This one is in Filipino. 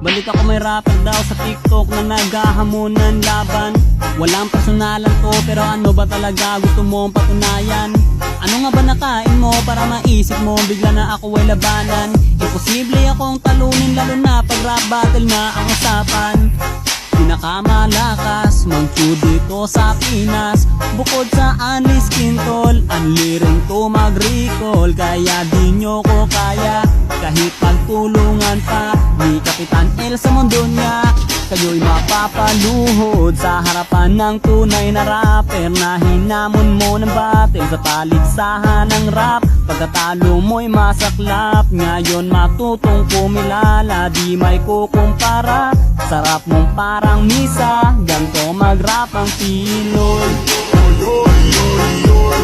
Balik ako may rapper daw sa TikTok na naghahamon ng laban. Walang personalan to pero ano ba talaga gusto mong patunayan? Ano nga ba nakain mo para maisip mo bigla na ako ay labanan? Imposible akong talunin lalo na pag rap battle na ang usapan. Pinakamalakas mag-chew dito sa Pinas. Bukod sa Unli Skin Tol, unli rin to mag-recall. Kaya di nyo ko kaya kahit pagtulungan pa ni Kapitan El sa mundo niya. Kayo'y mapapaluhod sa harapan ng tunay na rapper na hinamon mo ng battle sa paligsahan ng rap. Pagkatalo mo'y masaklap, ngayon matutong kumilala, di may kukumpara. Sarap mong parang misa, ganto mag-rap ang Pinoy. Oy, oy, oy, oy,